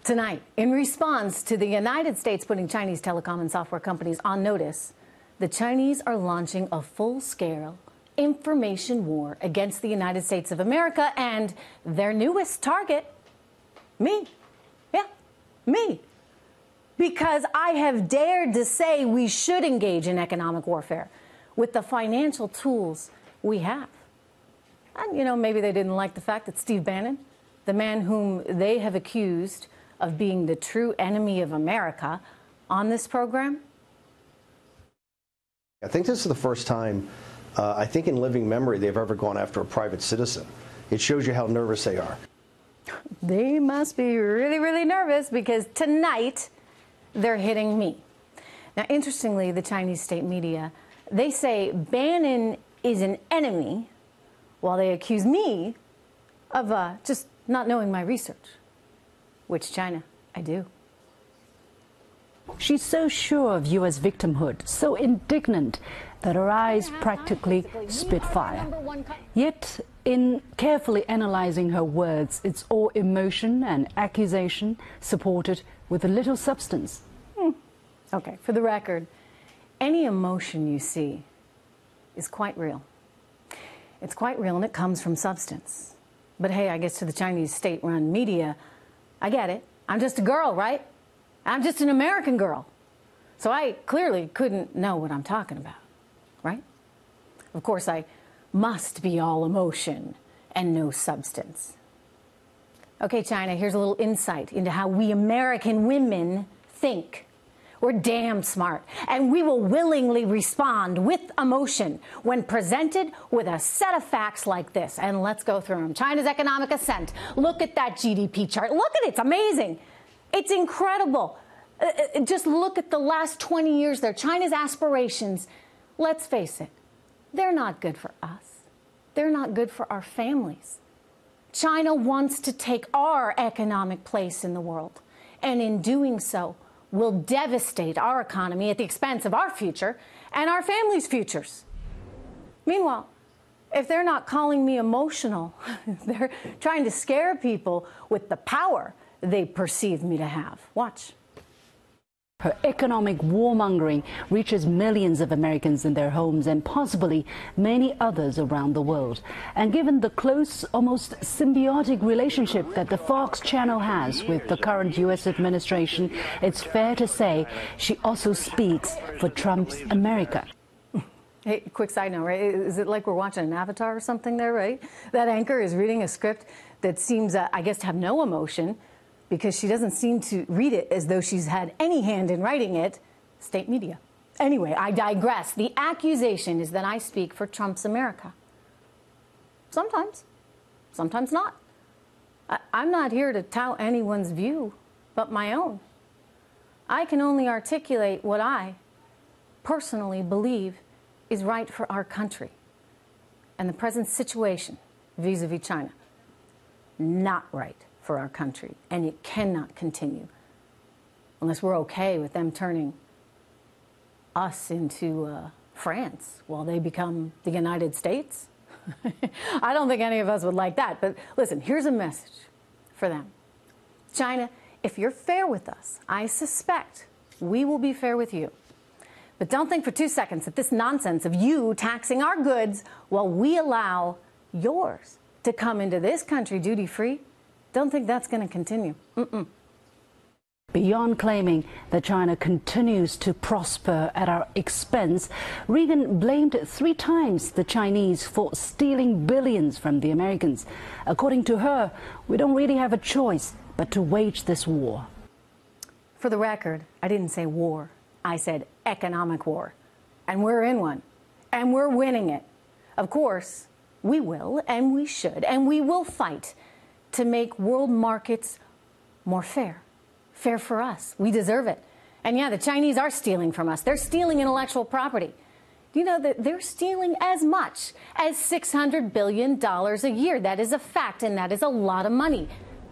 Tonight, in response to the United States putting Chinese telecom and software companies on notice, the Chinese are launching a full-scale information war against the United States of America and their newest target, me. Yeah, me. Because I have dared to say we should engage in economic warfare with the financial tools we have. And, you know, maybe they didn't like the fact that Steve Bannon, the man whom they have accused of being the true enemy of America, on this program. I think this is the first time, I think in living memory, they've ever gone after a private citizen. It shows you how nervous they are. They must be really, really nervous because tonight they're hitting me. Now, interestingly, the Chinese state media, they say Bannon is an enemy while they accuse me of just not knowing my research. Which China, I do. She's so sure of U.S. victimhood, so indignant that her eyes practically spit fire. Yet, in carefully analyzing her words, it's all emotion and accusation supported with a little substance. Okay, for the record, any emotion you see is quite real. It's quite real and it comes from substance. But hey, I guess to the Chinese state-run media, I get it. I'm just a girl, right? I'm just an American girl. So I clearly couldn't know what I'm talking about, right? Of course, I must be all emotion and no substance. Okay, China, here's a little insight into how we American women think. We're damn smart, and we will willingly respond with emotion when presented with a set of facts like this. And let's go through them. China's economic ascent. Look at that GDP chart. Look at it. It's amazing. It's incredible. Just look at the last 20 years there. China's aspirations, let's face it, they're not good for us. They're not good for our families. China wants to take our economic place in the world, and in doing so, will devastate our economy at the expense of our future and our families' futures. Meanwhile, if they're not calling me emotional, they're trying to scare people with the power they perceive me to have. Watch. Her economic warmongering reaches millions of Americans in their homes and possibly many others around the world. And given the close, almost symbiotic relationship that the Fox channel has with the current U.S. administration, it's fair to say she also speaks for Trump's America. Hey, quick side note, right? Is it like we're watching an Avatar or something there, right? That anchor is reading a script that seems, I guess, to have no emotion, because she doesn't seem to read it as though she's had any hand in writing it. State media. Anyway, I digress. The accusation is that I speak for Trump's America. Sometimes. Sometimes not. I'm not here to tout anyone's view but my own. I can only articulate what I personally believe is right for our country and the present situation vis-a-vis China. Not right for our country, and it cannot continue unless we're okay with them turning us into France while they become the United States. I don't think any of us would like that, but listen, here's a message for them. China, if you're fair with us, I suspect we will be fair with you. But don't think for 2 seconds that this nonsense of you taxing our goods while we allow yours to come into this country duty-free, don't think that's going to continue. Beyond claiming that China continues to prosper at our expense, Reagan blamed 3 times the Chinese for stealing billions from the Americans. According to her, we don't really have a choice but to wage this war. For the record, I didn't say war. I said economic war. And we're in one. And we're winning it. Of course, we will, and we should, and we will fight to make world markets more fair. Fair for us. We deserve it. And yeah, the Chinese are stealing from us. They're stealing intellectual property. Do you know that they're stealing as much as $600 billion a year? That is a fact, and that is a lot of money.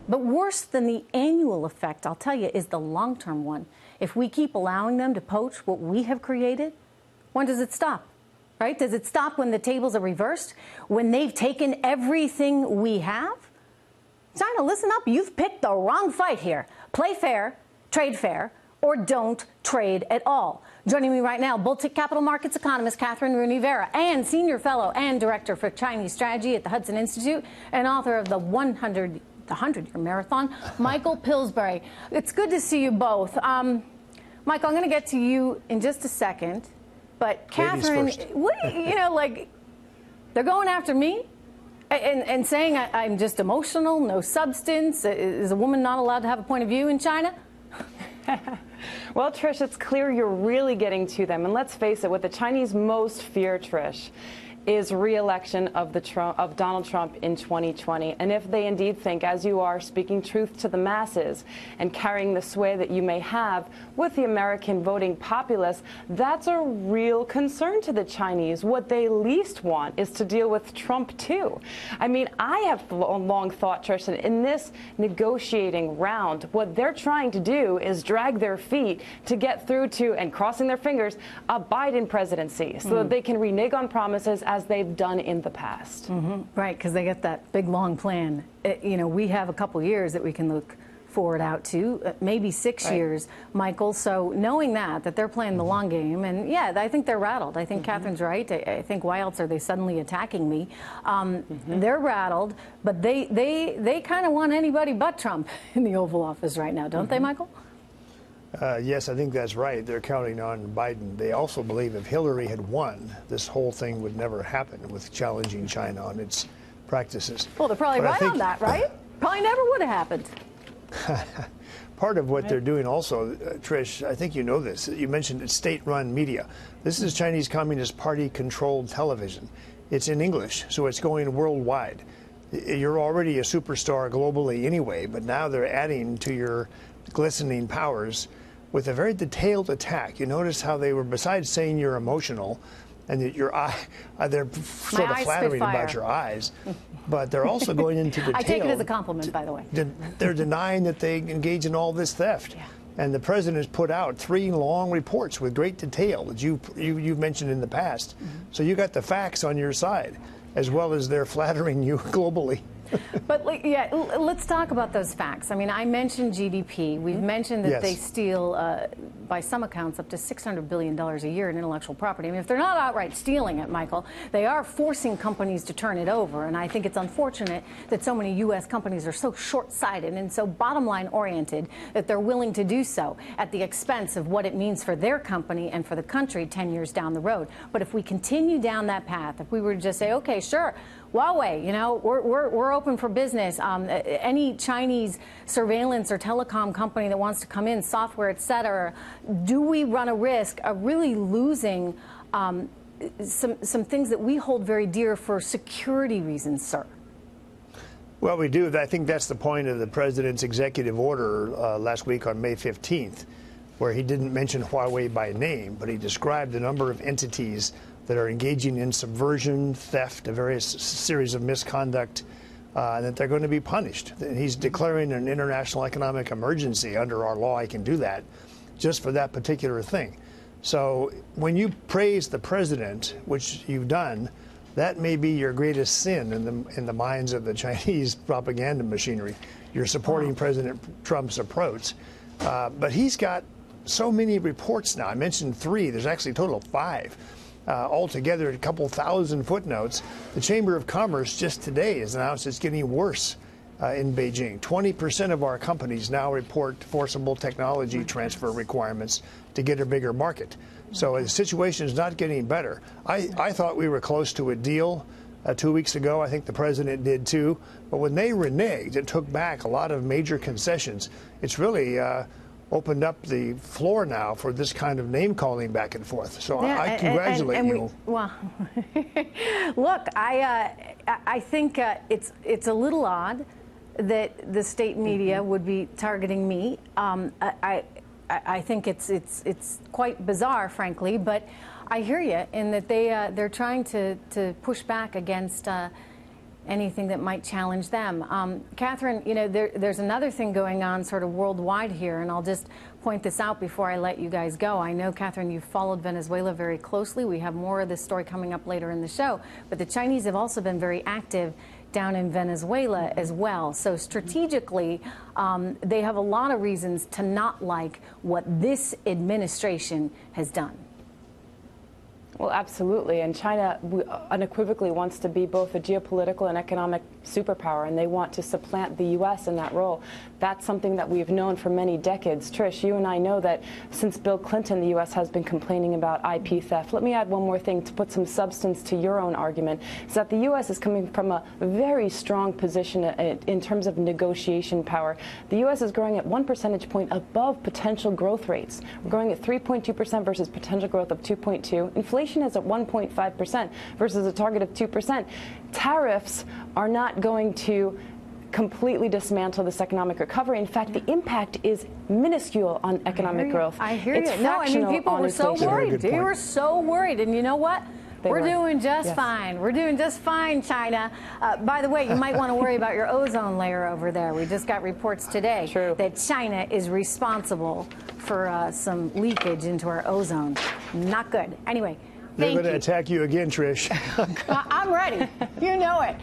But worse than the annual effect, I'll tell you, is the long-term one. If we keep allowing them to poach what we have created, when does it stop? Right? Does it stop when the tables are reversed? When they've taken everything we have? China, listen up. You've picked the wrong fight here. Play fair, trade fair, or don't trade at all. Joining me right now, Baltic Capital Markets economist Catherine Rooney-Vera and senior fellow and director for Chinese strategy at the Hudson Institute and author of the 100-year marathon, Michael Pillsbury. It's good to see you both. Michael, I'm going to get to you in just a second, but Catherine, like, they're going after me and saying I'm just emotional, no substance. Is a woman not allowed to have a point of view in China? Well, Trish, it's clear you're really getting to them. And let's face it, what the Chinese most fear, Trish, is re-election of Donald Trump in 2020. And if they indeed think, as you are, speaking truth to the masses and carrying the sway that you may have with the American voting populace, that's a real concern to the Chinese. What they least want is to deal with Trump, too. I mean, I have long thought, Trish, that in this negotiating round, what they're trying to do is drag their feet to get through to, and crossing their fingers, a Biden presidency so that they can renege on promises as they've done in the past. Right, because they get that big, long plan. We have a couple years that we can look forward out to, maybe 6 years, Michael. So knowing that they're playing the long game, and yeah, I think they're rattled. I think Catherine's right. I think why else are they suddenly attacking me? They're rattled, but they kind of want anybody but Trump in the Oval Office right now, don't they, Michael? Yes, I think that's right. They're counting on Biden. They also believe if Hillary had won, this whole thing would never happen with challenging China on its practices. Well, they're probably right on that, right? Probably never would have happened. Part of what they're doing also, Trish, I think you know this. You mentioned it's state-run media. This is Chinese Communist Party-controlled television. It's in English, so it's going worldwide. You're already a superstar globally anyway, but now they're adding to your glistening powers with a very detailed attack. You notice how they were, besides saying you're emotional and that your eye, they're sort of flattering about your eyes, but they're also going into detail. I take it as a compliment, by the way. They're denying that they engage in all this theft. Yeah. And the president has put out 3 long reports with great detail that you've mentioned in the past. So you got the facts on your side, as well as they're flattering you globally. But yeah, let's talk about those facts. I mean, I mentioned GDP. We've mentioned that they steal, by some accounts, up to $600 billion a year in intellectual property. I mean, if they're not outright stealing it, Michael, they are forcing companies to turn it over. And I think it's unfortunate that so many U.S. companies are so short-sighted and so bottom-line oriented that they're willing to do so at the expense of what it means for their company and for the country 10 years down the road. But if we continue down that path, if we were to just say, okay, sure, Huawei, we're open for business. Any Chinese surveillance or telecom company that wants to come in, software, et cetera, do we run a risk of really losing some things that we hold very dear for security reasons, sir? Well, we do. I think that's the point of the president's executive order last week on May 15th, where he didn't mention Huawei by name, but he described a number of entities that are engaging in subversion, theft, a various series of misconduct, and that they're going to be punished. He's declaring an international economic emergency. Under our law, he can do that just for that particular thing. So when you praise the president, which you've done, that may be your greatest sin in the minds of the Chinese propaganda machinery. You're supporting President Trump's approach. But he's got so many reports now. I mentioned 3. There's actually a total of 5. Altogether, a couple thousand footnotes. The Chamber of Commerce just today has announced it's getting worse in Beijing. 20% of our companies now report forcible technology transfer requirements to get a bigger market. So the situation is not getting better. I thought we were close to a deal 2 weeks ago. I think the president did too. But when they reneged and took back a lot of major concessions, it's really opened up the floor now for this kind of name-calling back and forth. So yeah, I congratulate you. Well, look, I think it's a little odd that the state media would be targeting me. I think it's quite bizarre, frankly, but I hear you in that they're trying to push back against anything that might challenge them. Catherine, there's another thing going on sort of worldwide here, and I'll just point this out before I let you guys go. I know, Catherine, you've followed Venezuela very closely. We have more of this story coming up later in the show, but the Chinese have also been very active down in Venezuela as well. So strategically, they have a lot of reasons to not like what this administration has done. Well, absolutely. And China unequivocally wants to be both a geopolitical and economic superpower, and they want to supplant the U.S. in that role. That's something that we've known for many decades. Trish, you and I know that since Bill Clinton, the U.S. has been complaining about IP theft. Let me add one more thing to put some substance to your own argument, is that the U.S. is coming from a very strong position in terms of negotiation power. The U.S. is growing at 1 percentage point above potential growth rates. We're growing at 3.2% versus potential growth of 2.2%. Inflation is at 1.5% versus a target of 2%. Tariffs are not going to completely dismantle this economic recovery. In fact, the impact is minuscule on economic growth. I hear you. No, I mean, people were so worried. They were so worried. And you know what? We're doing just fine. We're doing just fine, China. By the way, you might want to worry about your ozone layer over there. We just got reports today that China is responsible for some leakage into our ozone. Not good. Anyway, they're going to attack you again, Trish. I'm ready. You know it.